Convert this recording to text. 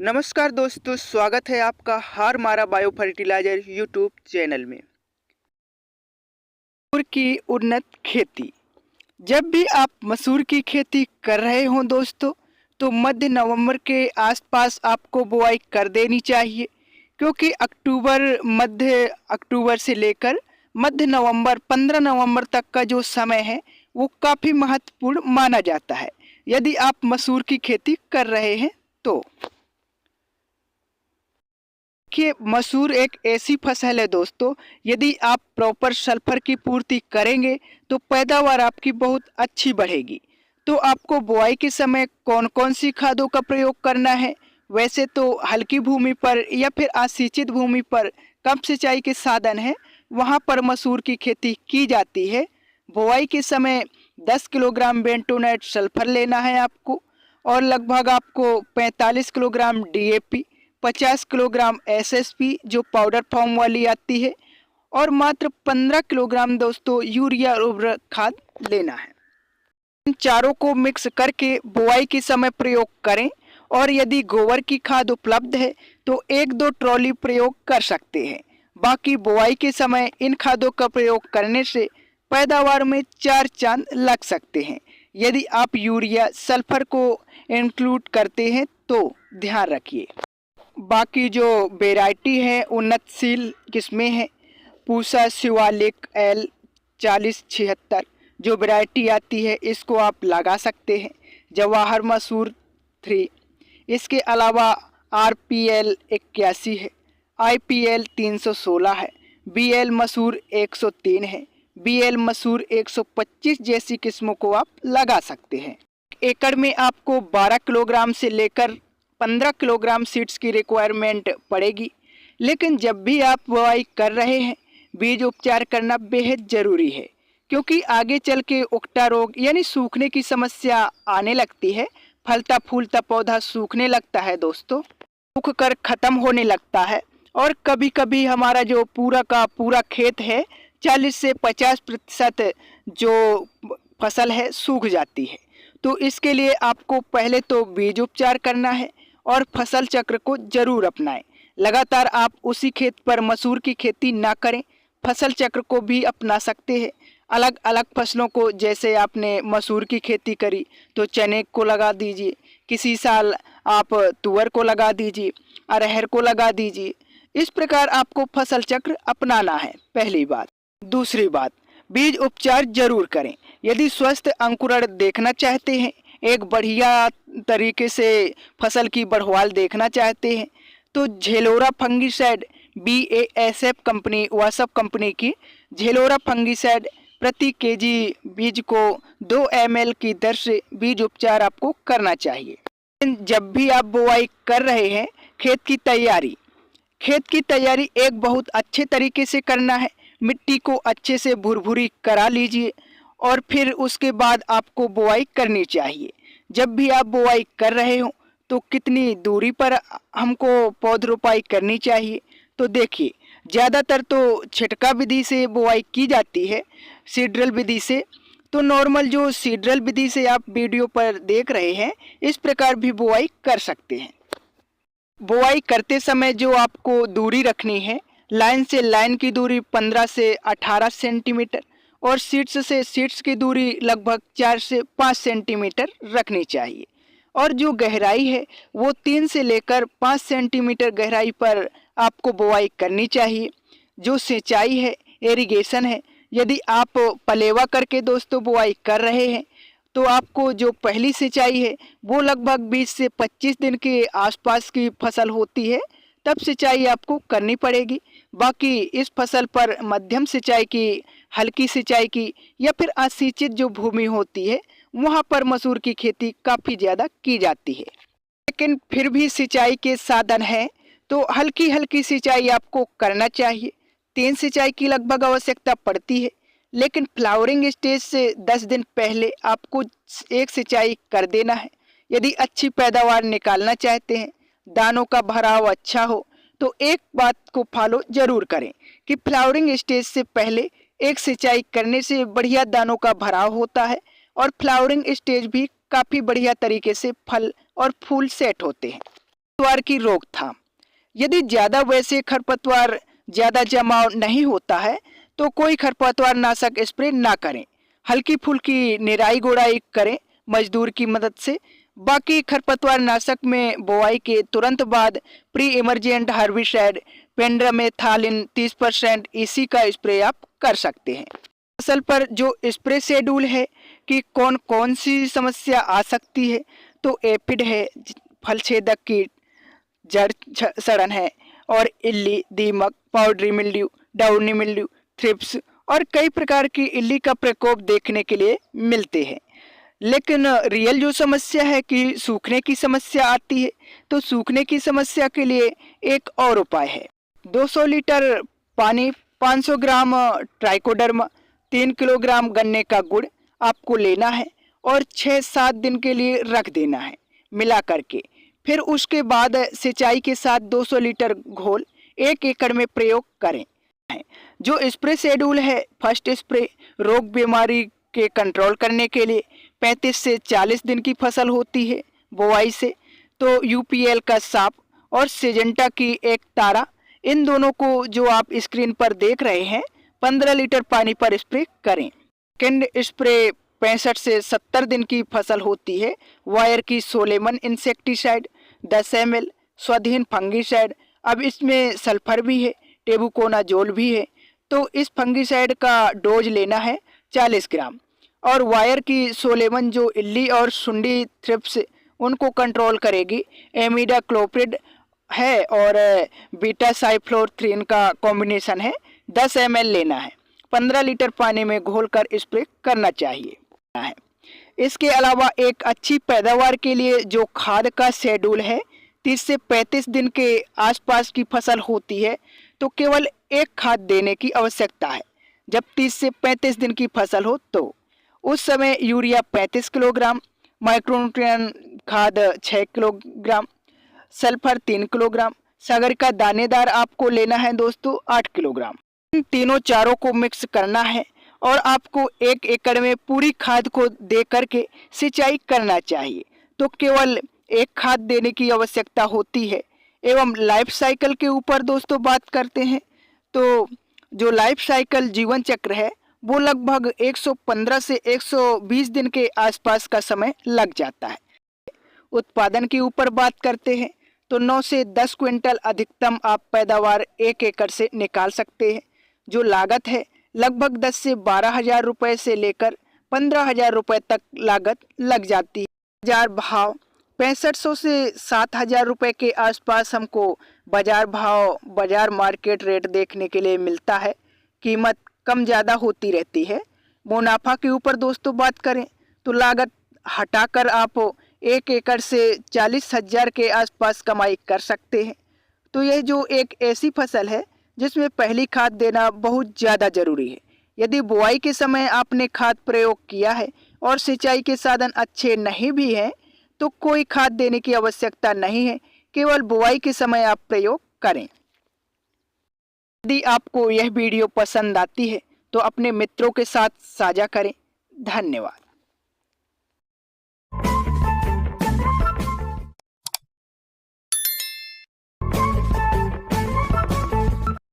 नमस्कार दोस्तों, स्वागत है आपका हार मारा बायो फर्टिलाइजर यूट्यूब चैनल में। मसूर की उन्नत खेती। जब भी आप मसूर की खेती कर रहे हों दोस्तों, तो मध्य नवंबर के आसपास आपको बुआई कर देनी चाहिए, क्योंकि मध्य अक्टूबर से लेकर मध्य नवंबर 15 नवंबर तक का जो समय है वो काफ़ी महत्वपूर्ण माना जाता है यदि आप मसूर की खेती कर रहे हैं तो। देखिए, मसूर एक ऐसी फसल है दोस्तों, यदि आप प्रॉपर सल्फर की पूर्ति करेंगे तो पैदावार आपकी बहुत अच्छी बढ़ेगी। तो आपको बुआई के समय कौन कौन सी खादों का प्रयोग करना है? वैसे तो हल्की भूमि पर या फिर असिंचित भूमि पर कम सिंचाई के साधन है, वहाँ पर मसूर की खेती की जाती है। बुआई के समय 10 किलोग्राम बेंटोनेट सल्फर लेना है आपको, और लगभग आपको 45 किलोग्राम डीएपी, 50 किलोग्राम एसएसपी जो पाउडर फॉर्म वाली आती है, और मात्र 15 किलोग्राम दोस्तों यूरिया उर्वरक खाद लेना है। इन चारों को मिक्स करके बुआई के समय प्रयोग करें, और यदि गोबर की खाद उपलब्ध है तो 1-2 ट्रॉली प्रयोग कर सकते हैं। बाकी बुआई के समय इन खादों का प्रयोग करने से पैदावार में 4 चांद लग सकते हैं। यदि आप यूरिया सल्फर को इंक्लूड करते हैं तो ध्यान रखिए। बाकी जो वेराइटी है उन्नतशील किस्में हैं, पूसा शिवालिक L4076 जो वैरायटी आती है इसको आप लगा सकते हैं। जवाहर मसूर 3, इसके अलावा RPL 81 है, IPL 316 है, BL मसूर 103 है, BL मसूर 125 जैसी किस्मों को आप लगा सकते हैं। एकड़ में आपको 12 किलोग्राम से लेकर 15 किलोग्राम सीड्स की रिक्वायरमेंट पड़ेगी। लेकिन जब भी आप बुआई कर रहे हैं, बीज उपचार करना बेहद ज़रूरी है, क्योंकि आगे चल के उकटा रोग यानी सूखने की समस्या आने लगती है। फलता फूलता पौधा सूखने लगता है दोस्तों, सूख कर ख़त्म होने लगता है, और कभी कभी हमारा जो पूरा का पूरा खेत है 40 से 50% जो फसल है सूख जाती है। तो इसके लिए आपको पहले तो बीज उपचार करना है और फसल चक्र को जरूर अपनाएं। लगातार आप उसी खेत पर मसूर की खेती ना करें, फसल चक्र को भी अपना सकते हैं। अलग अलग फसलों को, जैसे आपने मसूर की खेती करी तो चने को लगा दीजिए, किसी साल आप तुअर को लगा दीजिए, अरहर को लगा दीजिए। इस प्रकार आपको फसल चक्र अपनाना है, पहली बात। दूसरी बात, बीज उपचार जरूर करें। यदि स्वस्थ अंकुरण देखना चाहते हैं, एक बढ़िया तरीके से फसल की बढ़वाल देखना चाहते हैं, तो झेलोरा फंगिसाइड BASF कंपनी वासप कंपनी की झेलोरा फंगिसाइड प्रति केजी बीज को 2 ml की दर से बीज उपचार आपको करना चाहिए। जब भी आप बुआई कर रहे हैं, खेत की तैयारी एक बहुत अच्छे तरीके से करना है। मिट्टी को अच्छे से भुरभुरी करा लीजिए, और फिर उसके बाद आपको बुआई करनी चाहिए। जब भी आप बुआई कर रहे हो तो कितनी दूरी पर हमको पौध रोपाई करनी चाहिए, तो देखिए, ज़्यादातर तो छिटका विधि से बुआई की जाती है, सीड्रिल विधि से। तो नॉर्मल जो सीड्रिल विधि से आप वीडियो पर देख रहे हैं, इस प्रकार भी बुआई कर सकते हैं। बुआई करते समय जो आपको दूरी रखनी है, लाइन से लाइन की दूरी 15 से 18 सेंटीमीटर, और सीड्स से सीड्स की दूरी लगभग 4 से 5 सेंटीमीटर रखनी चाहिए। और जो गहराई है वो 3 से लेकर 5 सेंटीमीटर गहराई पर आपको बुआई करनी चाहिए। जो सिंचाई है, इरिगेशन है, यदि आप पलेवा करके दोस्तों बुआई कर रहे हैं, तो आपको जो पहली सिंचाई है वो लगभग 20 से 25 दिन के आसपास की फसल होती है, तब सिंचाई आपको करनी पड़ेगी। बाकी इस फसल पर मध्यम सिंचाई की, हल्की सिंचाई की, या फिर असिंचित जो भूमि होती है वहाँ पर मसूर की खेती काफ़ी ज़्यादा की जाती है। लेकिन फिर भी सिंचाई के साधन हैं, तो हल्की हल्की सिंचाई आपको करना चाहिए। 3 सिंचाई की लगभग आवश्यकता पड़ती है, लेकिन फ्लावरिंग स्टेज से 10 दिन पहले आपको 1 सिंचाई कर देना है। यदि अच्छी पैदावार निकालना चाहते हैं, दानों का भराव अच्छा हो, तो एक बात को फॉलो जरूर करें कि फ्लावरिंग स्टेज से पहले 1 सिंचाई करने से बढ़िया दानों का भराव होता है, और फ्लावरिंग स्टेज भी काफ़ी बढ़िया तरीके से फल और फूल सेट होते हैं। खरपतवार की रोकथाम। यदि ज़्यादा वैसे खरपतवार ज़्यादा जमाव नहीं होता है तो कोई खरपतवार नाशक स्प्रे ना करें। हल्की फुल्की निराई गुड़ाई करें मजदूर की मदद से। बाकी खरपतवार नाशक में बुआई के तुरंत बाद प्री इमरजेंट हर्बिसाइड पेंड्रामेथालिन 30% इसी का स्प्रे आप कर सकते हैं। फसल पर जो स्प्रे शेड्यूल है कि कौन कौन सी समस्या आ सकती है, तो एपिड है, फल छेदक कीट, जड़ सड़न है, और इल्ली, दीमक, powdery mildew, downy mildew, thrips और कई प्रकार की इल्ली का प्रकोप देखने के लिए मिलते हैं। लेकिन रियल जो समस्या है कि सूखने की समस्या आती है, तो सूखने की समस्या के लिए एक और उपाय है। 200 लीटर पानी, 500 ग्राम ट्राइकोडर्मा, 3 किलोग्राम गन्ने का गुड़ आपको लेना है और 6-7 दिन के लिए रख देना है मिला करके। फिर उसके बाद सिंचाई के साथ 200 लीटर घोल 1 एकड़ में प्रयोग करें। जो स्प्रे शेड्यूल है, फर्स्ट स्प्रे रोग बीमारी के कंट्रोल करने के लिए 35 से 40 दिन की फसल होती है बुआई से, तो यूपीएल का साप और सिजेंटा की एक तारा, इन दोनों को जो आप स्क्रीन पर देख रहे हैं 15 लीटर पानी पर स्प्रे करें। सेकेंड स्प्रे 65 से 70 दिन की फसल होती है वायर की सोलेमन इंसेक्टिसाइड 10 ml, स्वाधीन फंगीसाइड। अब इसमें सल्फर भी है, टेबुकोनाजोल भी है, तो इस फंगीसाइड का डोज लेना है 40 ग्राम। और वायर की सोलेमन जो इल्ली और सुंडी थ्रिप्स उनको कंट्रोल करेगी, एमिडाक्लोप्रिड है और बीटा साइफ्लोरथ्रीन का कॉम्बिनेशन है, 10 ml लेना है, 15 लीटर पानी में घोलकर स्प्रे करना चाहिए। इसके अलावा एक अच्छी पैदावार के लिए जो खाद का शेड्यूल है, 30 से 35 दिन के आसपास की फसल होती है तो केवल एक खाद देने की आवश्यकता है। जब 30 से 35 दिन की फसल हो तो उस समय यूरिया 35 किलोग्राम, माइक्रोन्यूट्रिएंट खाद 6 किलोग्राम, सल्फर 3 किलोग्राम, सागर का दानेदार आपको लेना है दोस्तों 8 किलोग्राम। इन तीनों चारों को मिक्स करना है और आपको 1 एकड़ में पूरी खाद को दे करके सिंचाई करना चाहिए। तो केवल एक खाद देने की आवश्यकता होती है। एवं लाइफ साइकिल के ऊपर दोस्तों बात करते हैं तो जो लाइफ साइकिल जीवन चक्र है वो लगभग 115 से 120 दिन के आसपास का समय लग जाता है। उत्पादन के ऊपर बात करते हैं तो 9 से 10 क्विंटल अधिकतम आप पैदावार 1 एकड़ से निकाल सकते हैं। जो लागत है लगभग 10 से 12 हजार रुपये से लेकर 15 हजार रुपये तक लागत लग जाती है। बाजार भाव 6500 से 7000 रुपये के आसपास हमको बाजार भाव, बाजार मार्केट रेट देखने के लिए मिलता है। कीमत कम ज़्यादा होती रहती है। मुनाफा के ऊपर दोस्तों बात करें तो लागत हटाकर आप 1 एकड़ से 40,000 के आसपास कमाई कर सकते हैं। तो यह जो एक ऐसी फसल है जिसमें पहली खाद देना बहुत ज़्यादा ज़रूरी है। यदि बुआई के समय आपने खाद प्रयोग किया है और सिंचाई के साधन अच्छे नहीं भी हैं तो कोई खाद देने की आवश्यकता नहीं है, केवल बुआई के समय आप प्रयोग करें। यदि आपको यह वीडियो पसंद आती है तो अपने मित्रों के साथ साझा करें। धन्यवाद।